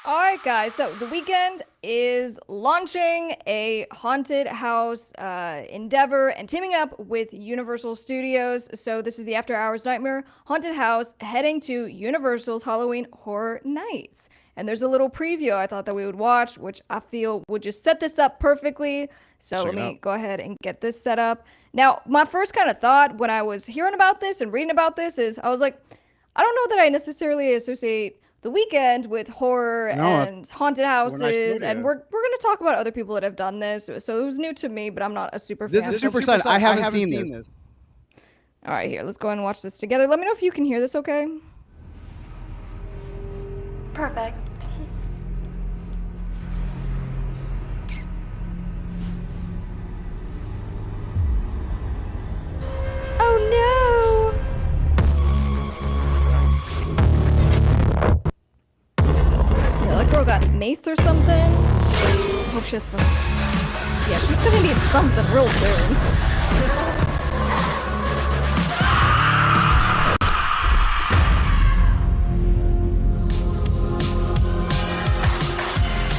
All right, guys. So the Weeknd is launching a haunted house endeavor and teaming up with Universal Studios. So this is the After Hours Nightmare haunted house heading to Universal's Halloween Horror Nights. And there's a little preview I thought that we would watch, which I feel would just set this up perfectly. Let's So check let it out. me go ahead and get this set up. Now, my first kind of thought when I was hearing about this and reading about this is I was like, I don't know that I necessarily associate the Weeknd with horror No, that's and haunted what I houses, showed and you. we're gonna talk about other people that have done this. So it was new to me, but I'm not a super This fan. is So, super exciting. I haven't seen this. all right, here, let's go ahead and watch this together. Let me know if you can hear this, okay? Perfect. Oh no! Yeah, that girl got maced or something. I hope she has some. Yeah, she's gonna need something real soon.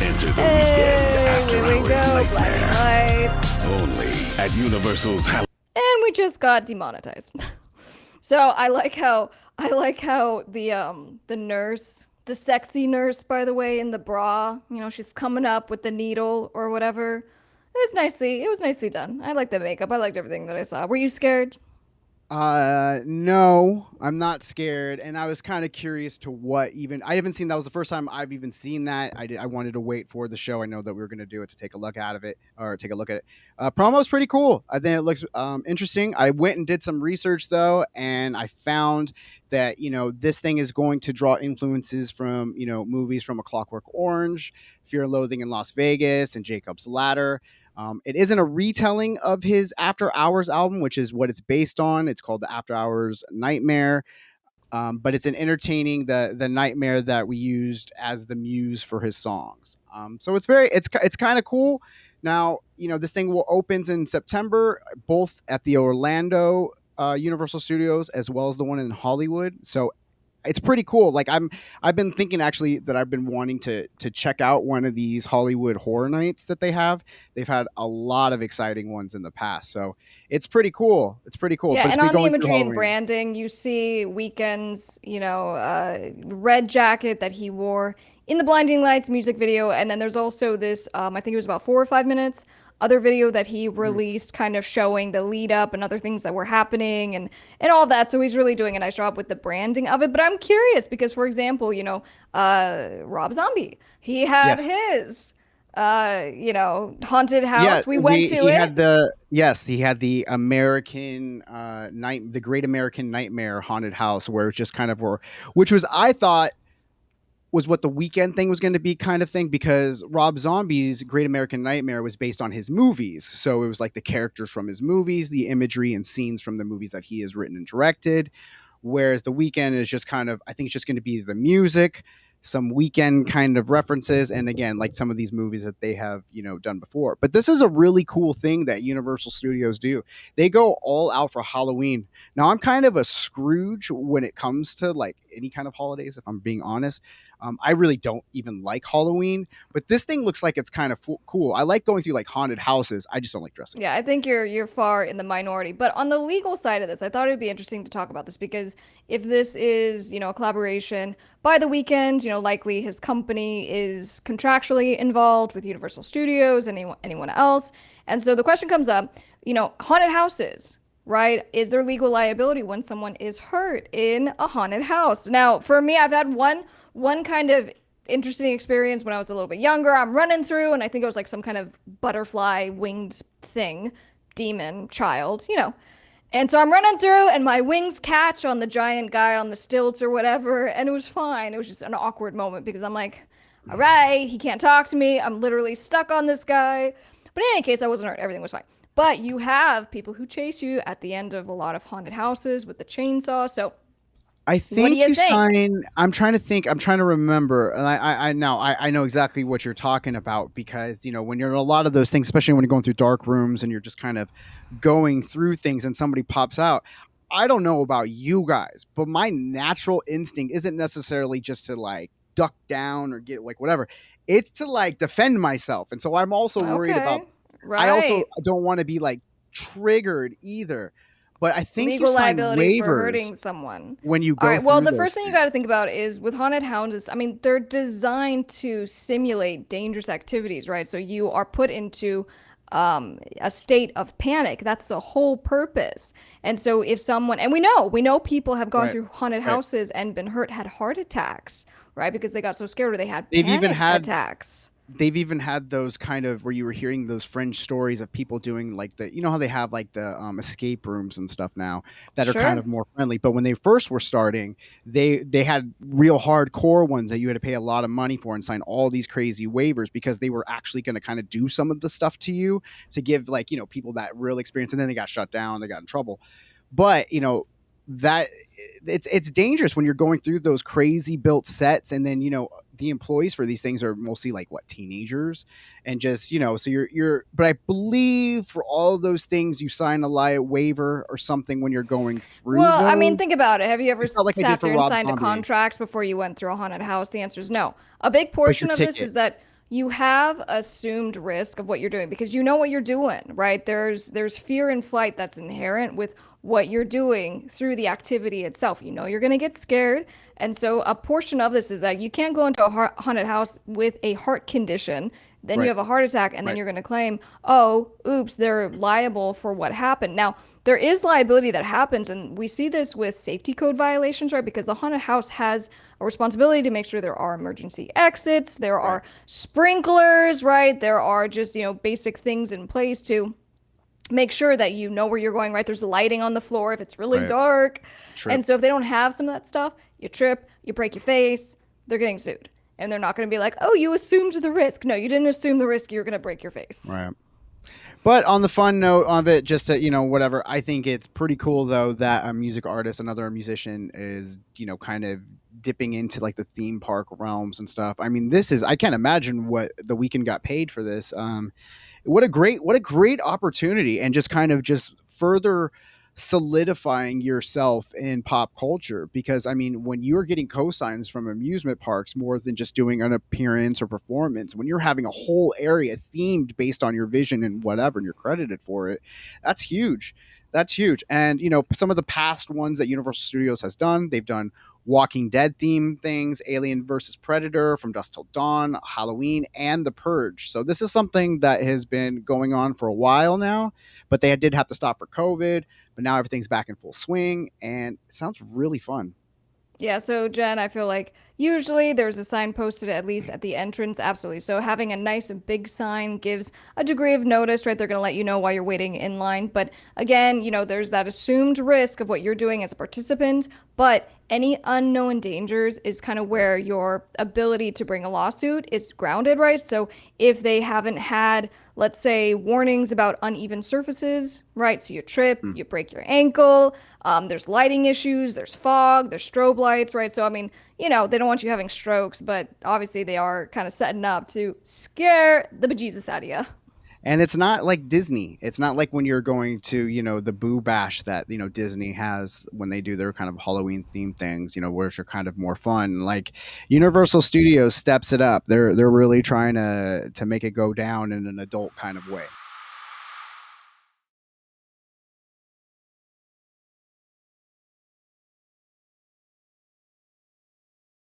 Enter the Weekend Hey, After here we Hours go. Blinding Nightmare. lights. Only at Universal's Halloween. And we just got demonetized. So I like how the nurse, the sexy nurse by the way, in the bra, she's coming up with the needle or whatever. It was nicely done. I liked the makeup. I liked everything that I saw. Were you scared? No, I'm not scared, and I was kind of curious to what even I haven't seen. That was the first time I've even seen that. I wanted to wait for the show. I know that we were going to do it to take a look at it or take a look at it. Promo's pretty cool. I think it looks interesting. I went and did some research though, and I found that this thing is going to draw influences from movies from A Clockwork Orange, Fear and Loathing in Las Vegas, and Jacob's Ladder. It isn't a retelling of his After Hours album, which is what it's based on. It's called the After Hours Nightmare, but it's an entertaining the nightmare that we used as the muse for his songs. So it's kind of cool. Now this thing will opens in September, both at the Orlando Universal Studios as well as the one in Hollywood. So it's pretty cool. I've been thinking actually that I've been wanting to check out one of these Hollywood horror nights that they have. They've had a lot of exciting ones in the past, so it's pretty cool. It's pretty cool, Yeah, but it's and be on the going through imagery and Halloween. branding, you see Weeknd's, red jacket that he wore in the Blinding Lights music video, and then there's also this, I think it was about 4 or 5 minutes, other video that he Mhm. released, kind of showing the lead up and other things that were happening and all that. So he's really doing a nice job with the branding of it. But I'm curious because, for example, Rob Zombie, he had Yes. his, haunted Yeah, house. We went to it. he had the American the Great American Nightmare haunted house where it just kind of were, which was I thought was what the weekend thing was going to be kind of thing because Rob Zombie's Great American Nightmare was based on his movies. So it was like the characters from his movies, the imagery and scenes from the movies that he has written and directed. Whereas the weekend is just kind of, I think it's just going to be the music, some weekend kind of references, and again, like some of these movies that they have, done before. But this is a really cool thing that Universal Studios do. They go all out for Halloween. Now, I'm kind of a Scrooge when it comes to like any kind of holidays, if I'm being honest. I really don't even like Halloween, but this thing looks like it's kind of cool. I like going through like haunted houses. I just don't like dressing up. Yeah, I think you're far in the minority. But on the legal side of this, I thought it would be interesting to talk about this because if this is, a collaboration by the Weeknd, likely his company is contractually involved with Universal Studios and anyone else. And so the question comes up, haunted houses, right? Is there legal liability when someone is hurt in a haunted house? Now, for me, I've had one kind of interesting experience when I was a little bit younger. I'm running through, and I think it was like some kind of butterfly winged thing, demon child. And so I'm running through, and my wings catch on the giant guy on the stilts or whatever, and it was fine. It was just an awkward moment because I'm like, all right, he can't talk to me. I'm literally stuck on this guy. But in any case, I wasn't hurt. Everything was fine. But you have people who chase you at the end of a lot of haunted houses with the chainsaw. So I what do think you you think? sign. I'm trying to think. I'm trying to remember, and I know exactly what you're talking about because when you're in a lot of those things, especially when you're going through dark rooms and you're just kind of going through things, and somebody pops out. I don't know about you guys, but my natural instinct isn't necessarily just to like duck down or get like whatever. It's to like defend myself. And so I'm also worried about, Okay. I also Right. don't want to be like triggered either. But I think you Legal sign liability for hurting waivers someone. when you All go right. Well, through the those first thing you got to things. think about is with haunted houses, I mean, they're designed to simulate dangerous activities, right? So you are put into a state of panic. That's the whole purpose. And so if someone, and we know people have gone Right. through haunted Right. houses and been hurt, had heart attacks, right? Because they got so scared or they had They've even panic had attacks. those kind of where you were hearing those fringe stories of people doing like the, you know how they have like the escape rooms and stuff now that are kind Sure. of more friendly, but when they first were starting, they had real hardcore ones that you had to pay a lot of money for and sign all these crazy waivers because they were actually going to kind of do some of the stuff to you to give like, you know, people that real experience, and then they got shut down, they got in trouble. But you know that it's dangerous when you're going through those crazy built sets, and then you know the employees for these things are mostly like what, teenagers, and just, you know, so you're but I believe for all of those things you sign a lie waiver or something when you're going through Well, I mean, those. think about it. Have you ever It's not like I did sat for there and Rob signed a Zombie. contract before you went through a haunted house? The answer is no. A big But your portion of this ticket. is that you have assumed risk of what you're doing because you know what you're doing, right? There's fear and flight that's inherent with what you're doing through the activity itself. You know you're going to get scared. And so a portion of this is that you can't go into a haunted house with a heart condition, then you Right. have a heart attack, and then Right. you're going to claim, oh, oops, they're liable for what happened. Now, there is liability that happens, and we see this with safety code violations, right? Because the haunted house has a responsibility to make sure there are emergency exits, there Right. are sprinklers, right? There are just, basic things in place to make sure that you know where you're going, right? There's lighting on the floor if it's really Right. dark. Trip. And so if they don't have some of that stuff, you trip, you break your face, they're getting sued. And they're not going to be like, oh, you assumed the risk. No, you didn't assume the risk. You're going to break your face. Right. But on the fun note of it, just to, you know, whatever, I think it's pretty cool though that a music artist, another musician, is, you know, kind of dipping into like the theme park realms and stuff. I mean, this is, I can't imagine what the Weeknd got paid for this. What a great opportunity, and just kind of just further solidifying yourself in pop culture, because I mean when you're getting cosigns from amusement parks more than just doing an appearance or performance, when you're having a whole area themed based on your vision and whatever and you're credited for it, that's huge. That's huge. And you know, some of the past ones that Universal Studios has done, they've done Walking Dead theme things, Alien versus Predator, From Dusk Till Dawn, Halloween, and The Purge. So this is something that has been going on for a while now, but they did have to stop for COVID. But now everything's back in full swing, and it sounds really fun. Yeah, so Jen, I feel like usually there's a sign posted at least at the entrance. Absolutely. So having a nice big sign gives a degree of notice, right? They're going to let you know while you're waiting in line. But again, there's that assumed risk of what you're doing as a participant. But any unknown dangers is kind of where your ability to bring a lawsuit is grounded, right? So if they haven't had, let's say, warnings about uneven surfaces, right? So you trip, Hmm. you break your ankle, there's lighting issues, there's fog, there's strobe lights, right? So, I mean, they don't want you having strokes, but obviously they are kind of setting up to scare the bejesus out of you. And it's not like Disney. It's not like when you're going to, you know, the Boo Bash that, you know, Disney has when they do their kind of Halloween themed things, you know, which are kind of more fun. Like Universal Studios steps it up. They're really trying to make it go down in an adult kind of way.